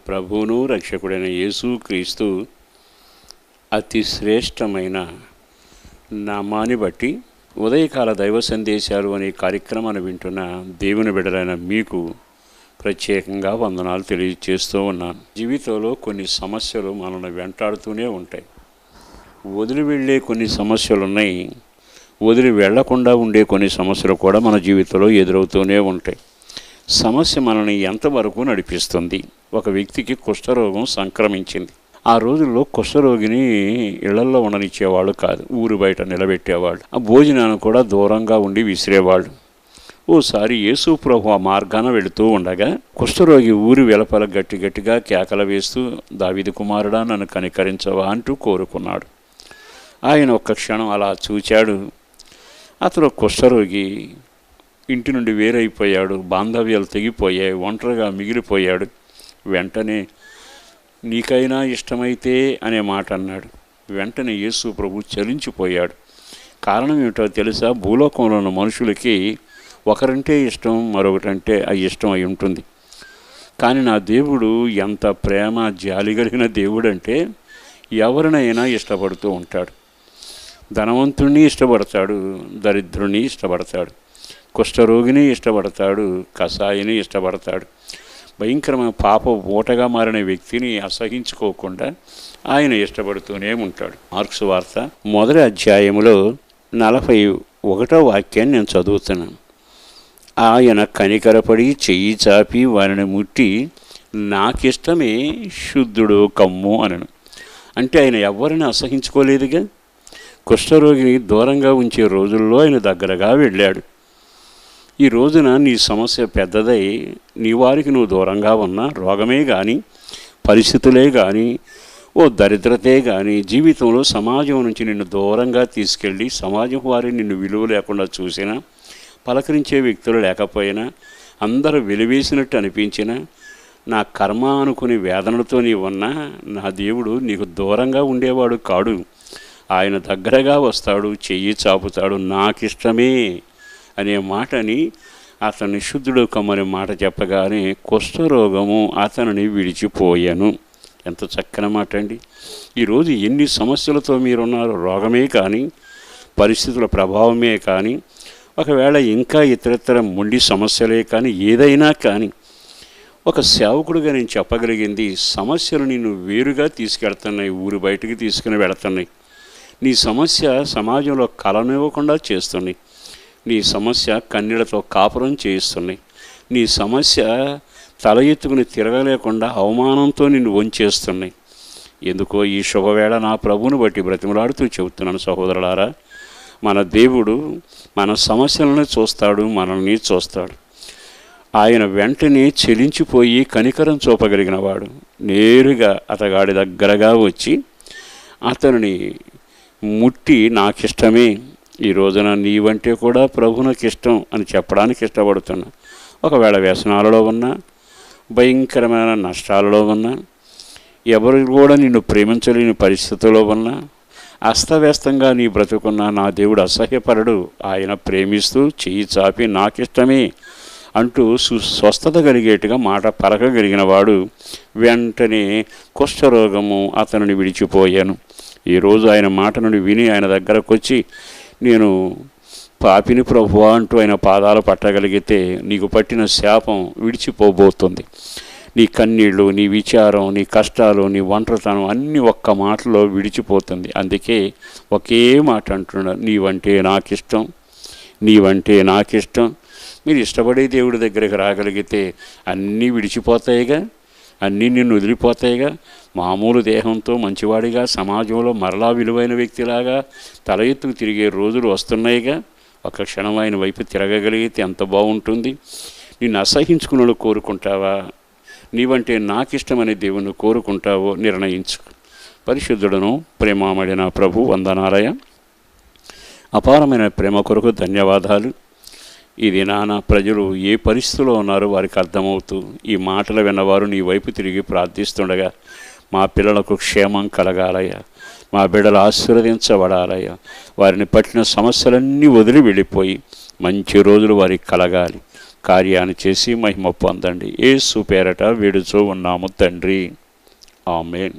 ప్రభువును రక్షకుడైన యేసు క్రీస్తు అతి శ్రేష్టమైన నామాన్ని బట్టి ఉదయకాల దైవ సందేశాలు అనే కార్యక్రమాన్ని వింటున్న దేవుని బిడ్డలైన మీకు ప్రత్యేకంగా వందనాలు తెలియజేస్తూ ఉన్నాను. జీవితంలో కొన్ని సమస్యలు మనల్ని వెంటాడుతూనే ఉంటాయి. వదిలి వెళ్ళే కొన్ని సమస్యలు ఉన్నాయి, వదిలి వెళ్లకుండా ఉండే కొన్ని సమస్యలు కూడా మన జీవితంలో ఎదురవుతూనే ఉంటాయి. సమస్య మనల్ని ఎంతవరకు నడిపిస్తుంది? ఒక వ్యక్తికి కుష్ఠరోగం సంక్రమించింది. ఆ రోజుల్లో కుష్ఠరోగిని ఇళ్లల్లో ఉండనిచ్చేవాళ్ళు కాదు, ఊరు బయట నిలబెట్టేవాళ్ళు. ఆ భోజనాన్ని కూడా దూరంగా ఉండి విసిరేవాళ్ళు. ఓసారి యేసు ప్రభు ఆ మార్గాన వెళుతూ ఉండగా కుష్ఠరోగి ఊరి వెలపల గట్టిగా కేకలు వేస్తూ, దావీదు కుమారుడా, నన్ను కనికరించవా అంటూ కోరుకున్నాడు. ఆయన ఒక్క క్షణం అలా చూచాడు. అతడు కుష్ఠరోగి ఇంటి నుండి వేరైపోయాడు, బాంధవ్యాలు తెగిపోయాయి, ఒంటరిగా మిగిలిపోయాడు. వెంటనే నీకైనా ఇష్టమైతే అనే మాట అన్నాడు. వెంటనే యేసు ప్రభు చలించిపోయాడు. కారణం ఏమిటో తెలుసా? భూలోకంలో ఉన్న మనుషులకి ఒకరంటే ఇష్టం, మరొకటంటే ఇష్టం అయి ఉంటుంది. కానీ నా దేవుడు ఎంత ప్రేమ జాలి కలిగిన దేవుడు అంటే ఎవరినైనా ఇష్టపడుతూ ఉంటాడు. ధనవంతుడిని ఇష్టపడతాడు, దరిద్రుని ఇష్టపడతాడు, కుష్ఠరోగిని ఇష్టపడతాడు, కసాయిని ఇష్టపడతాడు. భయంకరమైన పాప ఊటగా మారిన వ్యక్తిని అసహించుకోకుండా ఆయన ఇష్టపడుతూనే ఉంటాడు. మార్క్స్ వార్త 1వ అధ్యాయములో 41వ వాక్యాన్ని నేను చదువుతున్నాను. ఆయన కనికరపడి చెయ్యి చాపి వారిని ముట్టి, నాకిష్టమే, శుద్ధుడు కమ్ము అనను. అంటే ఆయన ఎవరిని అసహించుకోలేదుగా. కుష్ఠరోగిని దూరంగా ఉంచే రోజుల్లో ఆయన దగ్గరగా వెళ్ళాడు. ఈ రోజున నీ సమస్య పెద్దదై నీ వారికి నువ్వు దూరంగా ఉన్నా, రోగమే కానీ, పరిస్థితులే కానీ, దరిద్రతే కానీ, జీవితంలో సమాజం నుంచి నిన్ను దూరంగా తీసుకెళ్ళి సమాజం వారి నిన్ను విలువ లేకుండా చూసినా, పలకరించే వ్యక్తులు లేకపోయినా, అందరూ వెలివేసినట్టు అనిపించినా, నా కర్మ అనుకుని వేదనలతో నీ ఉన్నా, నా దేవుడు నీకు దూరంగా ఉండేవాడు కాడు. ఆయన దగ్గరగా వస్తాడు, చెయ్యి చాపుతాడు. నాకిష్టమే అనే మాటని అతన్ని శుద్ధుడు కమ్మని మాట చెప్పగానే కుష్ఠరోగము అతనిని విడిచిపోయాను. ఎంత చక్కని మాట అండి. ఈరోజు ఎన్ని సమస్యలతో మీరున్నారు. రోగమే కానీ, పరిస్థితుల ప్రభావమే కానీ, ఒకవేళ ఇంకా ఇతరత్ర మొండి సమస్యలే కానీ, ఏదైనా కానీ, ఒక సేవకుడుగా నేను చెప్పగలిగింది, సమస్యలు నిన్ను వేరుగా తీసుకెళ్తున్నాయి, ఊరు బయటికి తీసుకుని వెళుతున్నాయి. నీ సమస్య సమాజంలో కలనివ్వకుండా చేస్తున్నాయి. నీ సమస్య కన్నీళ్లతో కాపురం చేయిస్తున్నాయి. నీ సమస్య తల ఎత్తుకుని తిరగలేకుండా అవమానంతో నిన్ను వంచేస్తున్నాయి. ఎందుకో ఈ శుభవేళ నా ప్రభువును బట్టి బ్రతిమలాడుతూ చెబుతున్నాను సహోదరులారా, మన దేవుడు మన సమస్యలను చూస్తాడు, మనల్ని చూస్తాడు. ఆయన వెంటనే చెలించిపోయి కనికరం చూపగలిగినవాడు. నేరుగా అతగాడి దగ్గరగా వచ్చి అతనిని ముట్టి, నాకిష్టమే, ఈ రోజున నీవంటే కూడా ప్రభువునికి ఇష్టం అని చెప్పడానికి ఇష్టపడుతున్నా. ఒకవేళ వ్యసనాలలో ఉన్నా, భయంకరమైన నష్టాలలో ఉన్నా, ఎవరు కూడా నిన్ను ప్రేమించలేని పరిస్థితుల్లో ఉన్నా, అస్తవ్యస్తంగా నీ బ్రతుకున్నా, నా దేవుడు అసహ్యపరడు. ఆయన ప్రేమిస్తూ చెయ్యి చాపి నాకిష్టమే అంటూ స్వస్థత కలిగేట్టుగా మాట పలకగలిగిన వాడు. వెంటనే కుష్ఠరోగము అతనిని విడిచిపోయాను. ఈరోజు ఆయన మాట నుండి విని ఆయన దగ్గరకు వచ్చి, నేను పాపిని ప్రభువా అంటూ ఆయన పాదాలు పట్టగలిగితే నీకు పట్టిన శాపం విడిచిపోబోతుంది. నీ కన్నీళ్ళు, నీ విచారం, నీ కష్టాలు, నీ ఒంటరితనం అన్నీ ఒక్క మాటలో విడిచిపోతుంది. అందుకే ఒకే మాట అంటున్నాడు, నీవంటే నాకిష్టం, నీవంటే నాకిష్టం. మీరు ఇష్టపడే దేవుడి దగ్గరికి రాగలిగితే అన్నీ విడిచిపోతాయిగా, అన్నీ నిన్ను వదిలిపోతాయిగా. మామూలు దేహంతో మంచివాడిగా సమాజంలో మరలా విలువైన వ్యక్తిలాగా తల ఎత్తుకు తిరిగే రోజులు వస్తున్నాయిగా. ఒక క్షణం ఆయన వైపు తిరగగలిగితే ఎంత బాగుంటుంది. నిన్ను అసహించుకున్న కోరుకుంటావా, నీవంటే నాకిష్టమనే దేవుణ్ణి కోరుకుంటావో నిర్ణయించు. పరిశుద్ధుడను ప్రేమామడిన ప్రభు వందనాలయ. అపారమైన ప్రేమ కొరకు ధన్యవాదాలు. ఇది నాన్న ప్రజలు ఏ పరిస్థితిలో ఉన్నారో వారికి అర్థమవుతూ ఈ మాటలు విన్నవారు నీ వైపు తిరిగి ప్రార్థిస్తుండగా, మా పిల్లలకు క్షేమం కలగాలయ్యా, మా బిడ్డలు ఆశీర్వదించబడాలయ్యా, వారిని పట్టిన సమస్యలన్నీ వదిలి వెళ్ళిపోయి మంచి రోజులు వారికి కలగాలి. కార్యాన్ని చేసి మహిమ పొందండి. యేసు పేరట వేడుచూ ఉన్నాము తండ్రి. ఆమేన్.